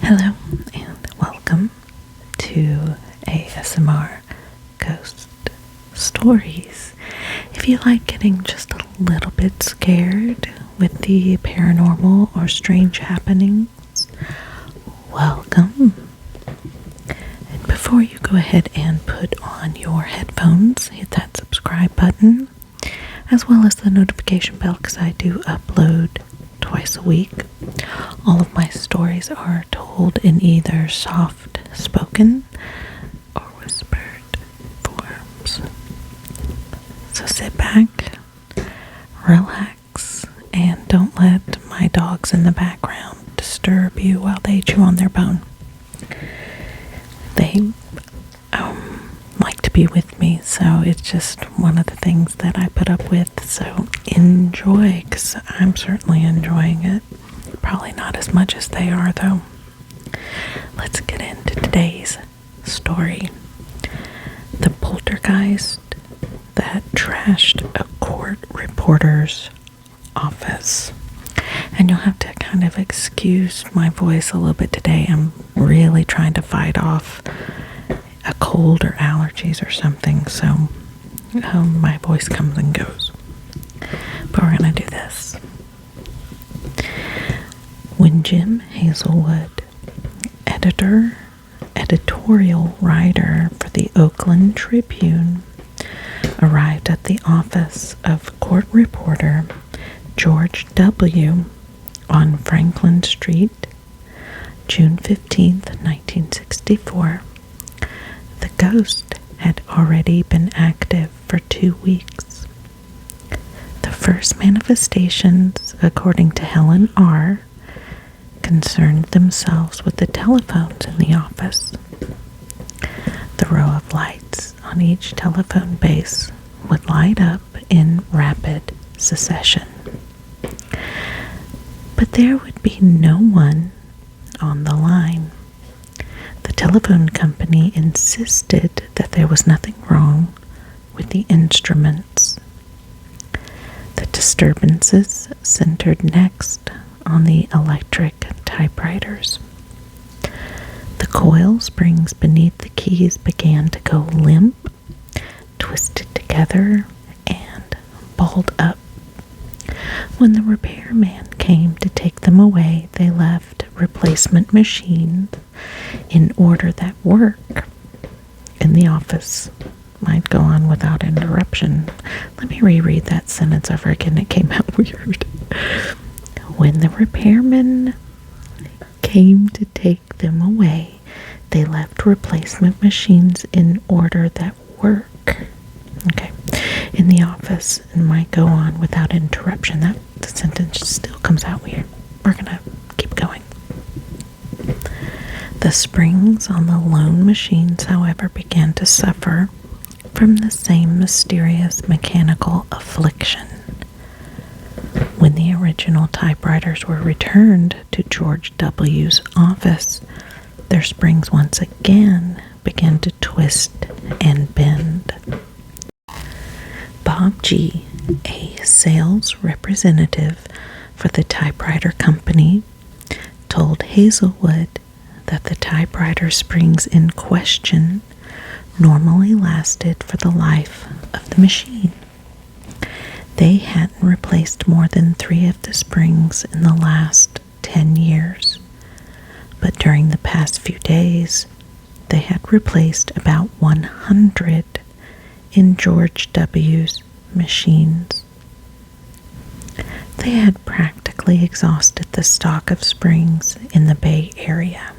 Hello and welcome to ASMR Ghost Stories. If you like getting just a little bit scared with the paranormal or strange happenings, welcome. And before you go ahead and put on your headphones, hit that subscribe button as well as the notification bell because I do upload twice a week. All of my stories are told in either soft spoken or whispered forms. So sit back, relax, and don't let my dogs in the background disturb you while they chew on their bone. They like to be with me, so it's just one of the things that I put up with. So enjoy, because I'm certainly enjoying it. Probably not as much as they are, though. Let's get into today's story. The poltergeist that trashed a court reporter's office. And you'll have to kind of excuse my voice a little bit today. I'm really trying to fight off a cold or allergies or something, so my voice comes and goes. But we're gonna do this. When Jim Hazelwood, editorial writer for the Oakland Tribune, arrived at the office of court reporter George W. on Franklin Street, June 15th, 1964, the ghost had already been active for 2 weeks. The first manifestations, according to Helen R., concerned themselves with the telephones in the office. The row of lights on each telephone base would light up in rapid succession. But there would be no one on the line. The telephone company insisted that there was nothing wrong with the instruments. The disturbances centered next on the electric typewriters. The coil springs beneath the keys began to go limp, twisted together, and balled up. When the repairman came to take them away, they left replacement machines in order that work in the office might go on without interruption. Let me reread that sentence over again. It came out weird. When the repairman came to take them away, they left replacement machines in order that work. Okay. In the office and might go on without interruption. That the sentence still comes out weird. We're gonna keep going. The springs on the loan machines, however, began to suffer from the same mysterious mechanical affliction. When the original typewriters were returned to George W.'s office, their springs once again began to twist and bend. Bob G., a sales representative for the typewriter company, told Hazelwood that the typewriter springs in question normally lasted for the life of the machine. They hadn't replaced more than 3 of the springs in the last 10 years, but during the past few days, they had replaced about 100 in George W.'s machines. They had practically exhausted the stock of springs in the Bay Area.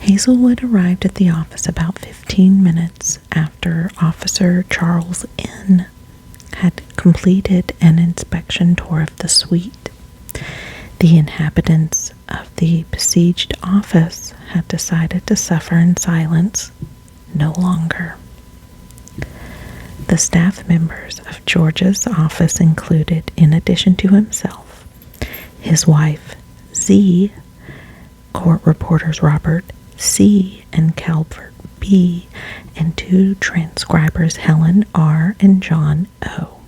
Hazelwood arrived at the office about 15 minutes after Officer Charles N. had completed an inspection tour of the suite. The inhabitants of the besieged office had decided to suffer in silence no longer. The staff members of George's office included, in addition to himself, his wife, Z., court reporters Robert C. and Calvert B., and 2 transcribers, Helen R. and John O.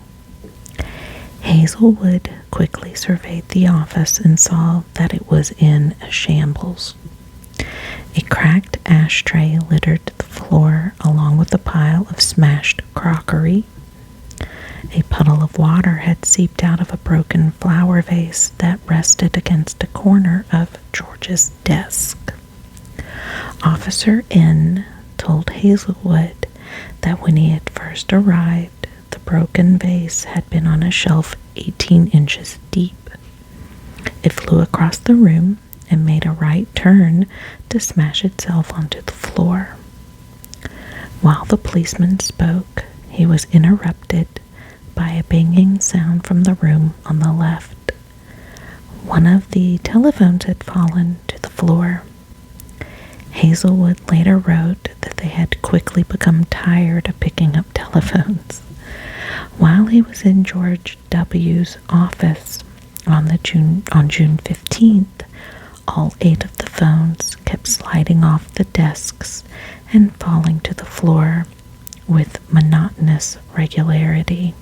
Hazelwood quickly surveyed the office and saw that it was in a shambles. A cracked ashtray littered the floor along with a pile of smashed crockery. A puddle of water had seeped out of a broken flower vase that rested against a corner of George's desk. Officer N told Hazelwood that when he had first arrived, the broken vase had been on a shelf 18 inches deep. It flew across the room and made a right turn to smash itself onto the floor. While the policeman spoke, he was interrupted by a banging sound from the room on the left. One of the telephones had fallen to the floor. Hazelwood later wrote that they had quickly become tired of picking up telephones. While he was in George W.'s office on June 15th, all 8 of the phones kept sliding off the desks and falling to the floor with monotonous regularity.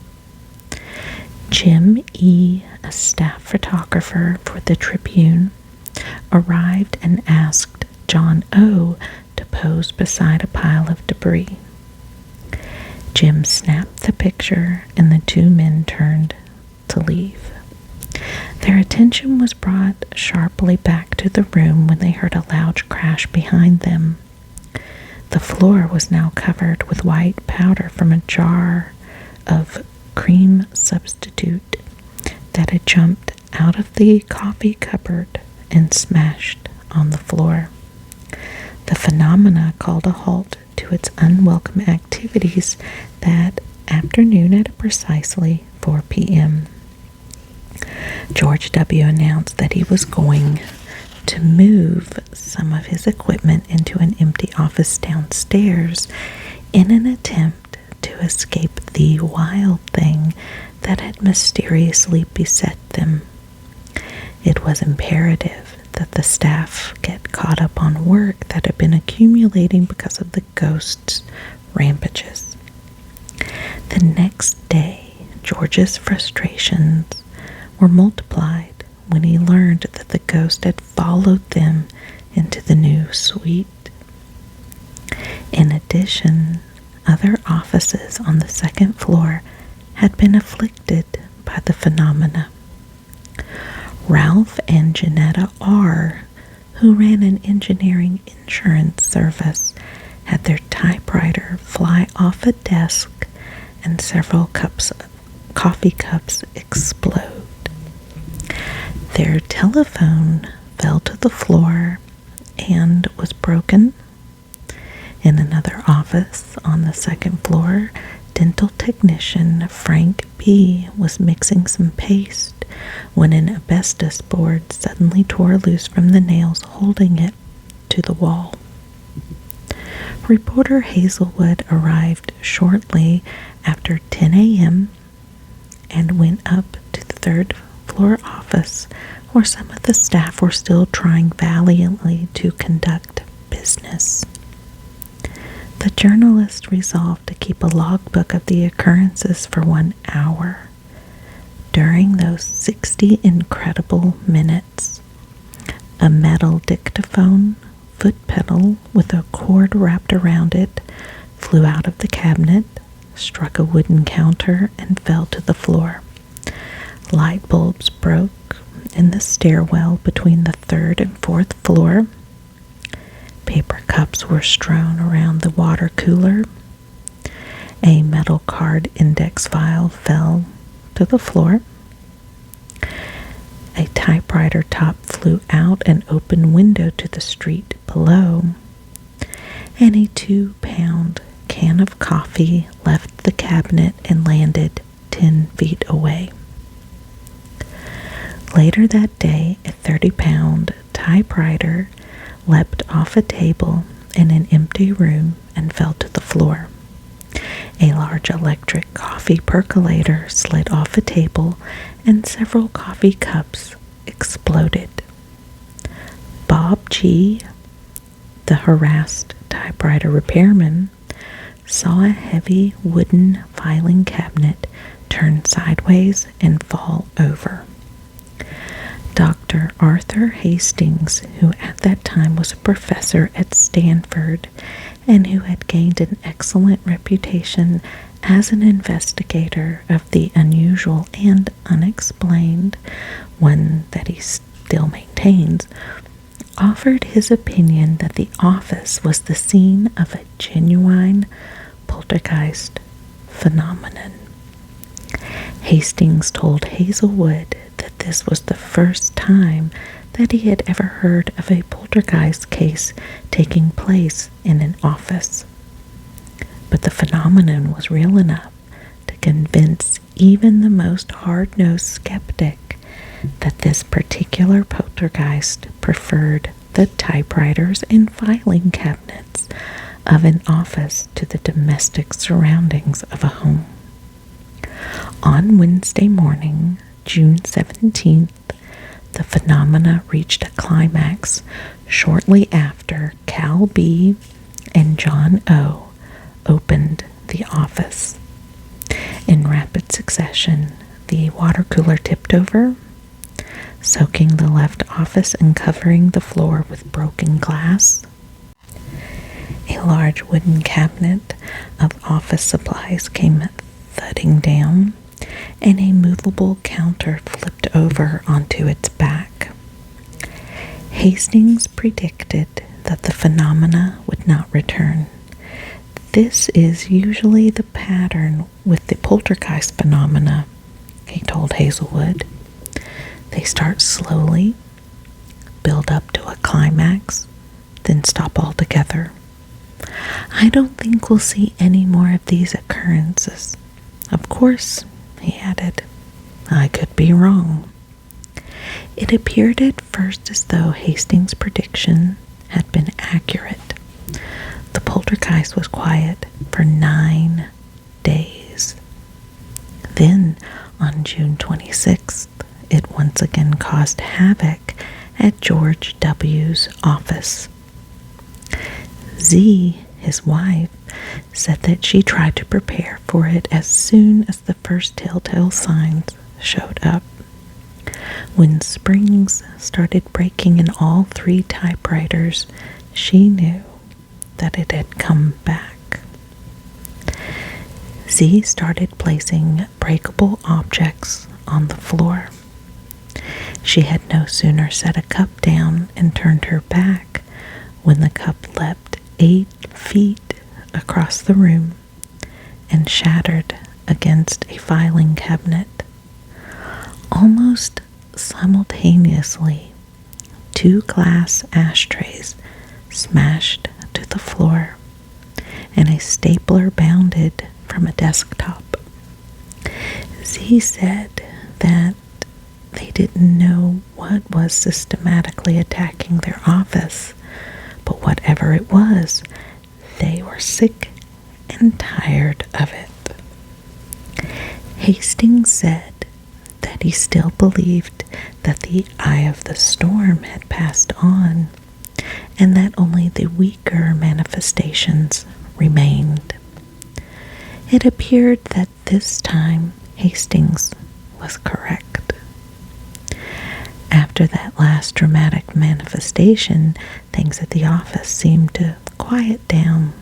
Jim E., a staff photographer for the Tribune, arrived and asked John O. to pose beside a pile of debris. Jim snapped the picture and the 2 men turned to leave. Their attention was brought sharply back to the room when they heard a loud crash behind them. The floor was now covered with white powder from a jar of cream substitute that had jumped out of the coffee cupboard and smashed on the floor. The phenomena called a halt to its unwelcome activities that afternoon at precisely 4 p.m. George W. announced that he was going to move some of his equipment into an empty office downstairs in an attempt to escape the wild thing that had mysteriously beset them. It was imperative that the staff get caught up on work that had been accumulating because of the ghost's rampages. The next day, George's frustrations were multiplied when he learned that the ghost had followed them into the new suite. In addition, other offices on the second floor had been afflicted by the phenomena. Ralph and Janetta R., who ran an engineering insurance service, had their typewriter fly off a desk and several coffee cups explode. Their telephone fell to the floor and was broken. In another office on the second floor, dental technician Frank B. was mixing some paste when an asbestos board suddenly tore loose from the nails holding it to the wall. Reporter Hazelwood arrived shortly after 10 a.m. and went up to the third floor office where some of the staff were still trying valiantly to conduct business. The journalist resolved to keep a logbook of the occurrences for 1 hour. During those 60 incredible minutes, a metal dictaphone foot pedal with a cord wrapped around it flew out of the cabinet, struck a wooden counter, and fell to the floor. Light bulbs broke in the stairwell between the third and fourth floor. Paper cups were strewn around the water cooler. A metal card index file fell to the floor. A typewriter top flew out an open window to the street below. And a 2-pound can of coffee left the cabinet and landed 10 feet away. Later that day, a 30-pound typewriter leapt off a table in an empty room and fell to the floor. A large electric coffee percolator slid off a table and several coffee cups exploded. Bob G., the harassed typewriter repairman, saw a heavy wooden filing cabinet turn turn sideways and fall over. Dr. Arthur Hastings, who at that time was a professor at Stanford and who had gained an excellent reputation as an investigator of the unusual and unexplained, one that he still maintains, offered his opinion that the office was the scene of a genuine poltergeist phenomenon. Hastings told Hazelwood that this was the first time that he had ever heard of a poltergeist case taking place in an office. But the phenomenon was real enough to convince even the most hard-nosed skeptic that this particular poltergeist preferred the typewriters and filing cabinets of an office to the domestic surroundings of a home. On Wednesday morning, June 17th, the phenomena reached a climax shortly after Cal B. and John O. opened the office. In rapid succession, the water cooler tipped over, soaking the left office and covering the floor with broken glass. A large wooden cabinet of office supplies came thudding down, and a movable counter flipped over onto its back. Hastings predicted that the phenomena would not return. This is usually the pattern with the poltergeist phenomena, he told Hazelwood. They start slowly, build up to a climax, then stop altogether. I don't think we'll see any more of these occurrences. Of course, he added, I could be wrong. It appeared at first as though Hastings' prediction had been accurate. The poltergeist was quiet for 9 days. Then, on June 26th, it once again caused havoc at George W.'s office. Z, his wife, said that she tried to prepare for it as soon as the first telltale signs showed up. When springs started breaking in all 3 typewriters, she knew that it had come back. Z started placing breakable objects on the floor. She had no sooner set a cup down and turned her back when the cup leapt 8 feet across the room and shattered against a filing cabinet. Almost simultaneously, 2 glass ashtrays smashed to the floor, and a stapler bounded from a desktop. Z said that they didn't know what was systematically attacking their office, but whatever it was, they were sick and tired of it. Hastings said that he still believed that the eye of the storm had passed on, and that only the weaker manifestations remained. It appeared that this time Hastings was correct. After that last dramatic manifestation, things at the office seemed to quiet down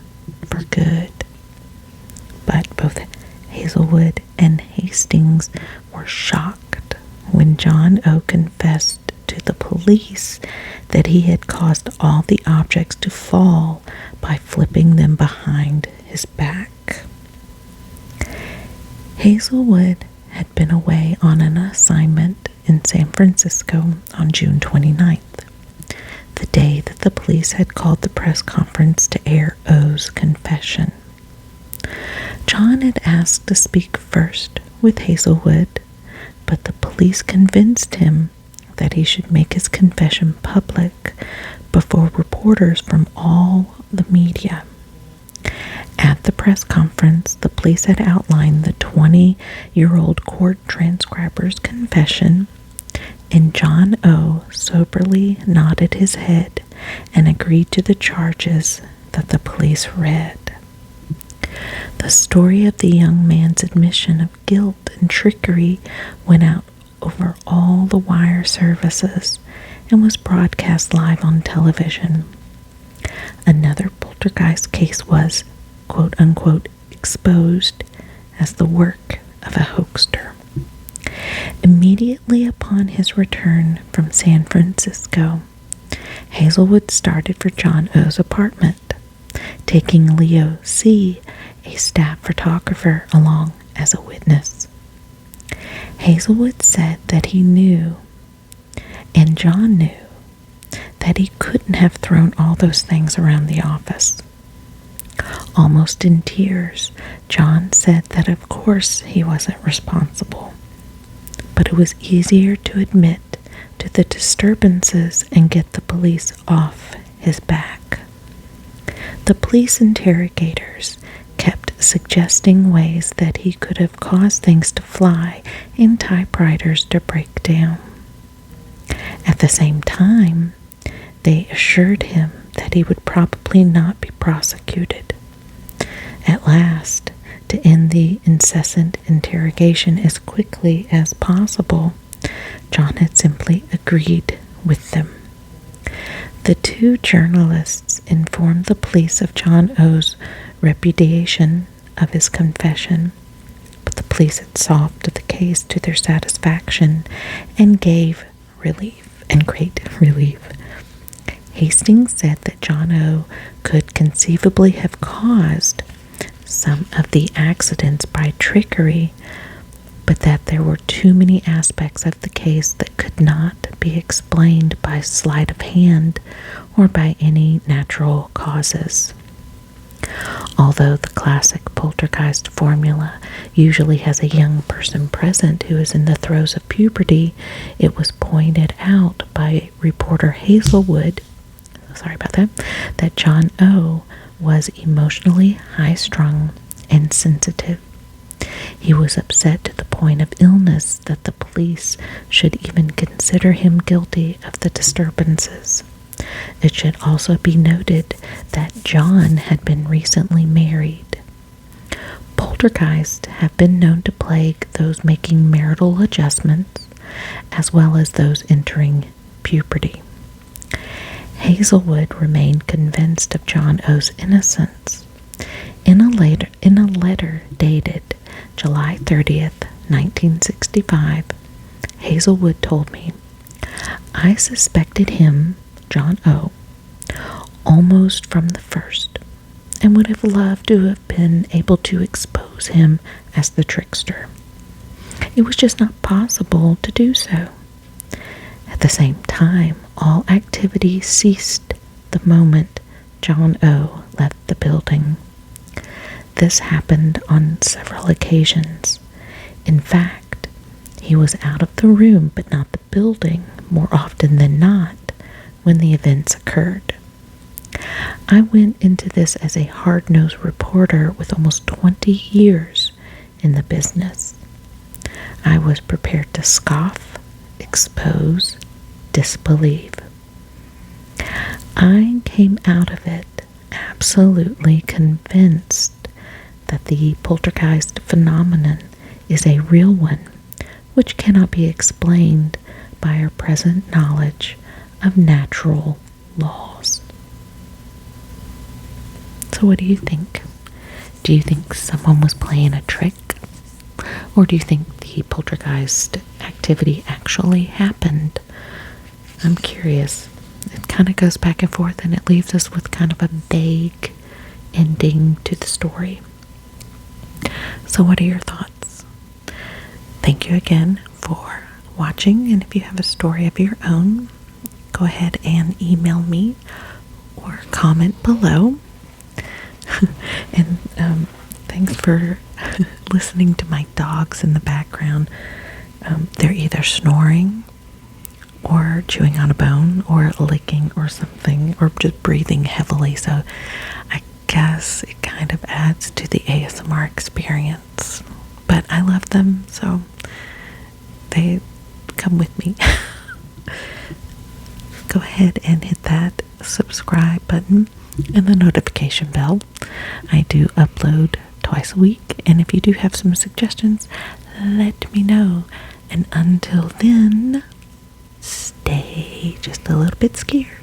for good. But both Hazelwood and Hastings were shocked when John O. confessed to the police that he had caused all the objects to fall by flipping them behind his back. Hazelwood had been away on an assignment in San Francisco on June 29th, the day that the police had called the press conference to air O's confession. John had asked to speak first with Hazelwood, but the police convinced him that he should make his confession public before reporters from all the media. At the press conference, the police had outlined the 20-year-old court transcriber's confession, and John O. soberly nodded his head and agreed to the charges that the police read. The story of the young man's admission of guilt and trickery went out over all the wire services and was broadcast live on television. Another poltergeist case was, quote unquote, exposed as the work of a hoaxer. Immediately upon his return from San Francisco, Hazelwood started for John O.'s apartment, taking Leo C., a staff photographer, along as a witness. Hazelwood said that he knew, and John knew, that he couldn't have thrown all those things around the office. Almost in tears, John said that of course he wasn't responsible, but it was easier to admit to the disturbances and get the police off his back. The police interrogators kept suggesting ways that he could have caused things to fly and typewriters to break down. At the same time, they assured him that he would probably not be prosecuted. At last, to end the incessant interrogation as quickly as possible, John had simply agreed with them. The two journalists informed the police of John O.'s repudiation of his confession, but the police had solved the case to their satisfaction and gave relief, and great relief. Hastings said that John O. could conceivably have caused some of the accidents by trickery, but that there were too many aspects of the case that could not be explained by sleight of hand or by any natural causes. Although the classic poltergeist formula usually has a young person present who is in the throes of puberty, it was pointed out by reporter Hazelwood, that John O. was emotionally high-strung and sensitive. He was upset to the point of illness that the police should even consider him guilty of the disturbances. It should also be noted that John had been recently married. Poltergeists have been known to plague those making marital adjustments, as well as those entering puberty. Hazelwood remained convinced of John O.'s innocence. In a letter dated July 30th, 1965, Hazelwood told me, "I suspected him, John O., almost from the first, and would have loved to have been able to expose him as the trickster. It was just not possible to do so. At the same time, all activity ceased the moment John O. left the building. This happened on several occasions. In fact, he was out of the room but not the building more often than not when the events occurred. I went into this as a hard-nosed reporter with almost 20 years in the business. I was prepared to scoff, expose, disbelieve. I came out of it absolutely convinced that the poltergeist phenomenon is a real one, which cannot be explained by our present knowledge of natural laws." So what do you think? Do you think someone was playing a trick? Or do you think the poltergeist activity actually happened? I'm curious. It kind of goes back and forth, and it leaves us with kind of a vague ending to the story. So what are your thoughts? Thank you again for watching, and if you have a story of your own, go ahead and email me or comment below. And thanks for listening to my dogs in the background. They're either snoring or chewing on a bone or licking or something, or just breathing heavily, so I guess it kind of adds to the ASMR experience. But I love them, so they come with me. Go ahead and hit that subscribe button and the notification bell. I do upload twice a week. And if you do have some suggestions, let me know. And until then, stay just a little bit scared.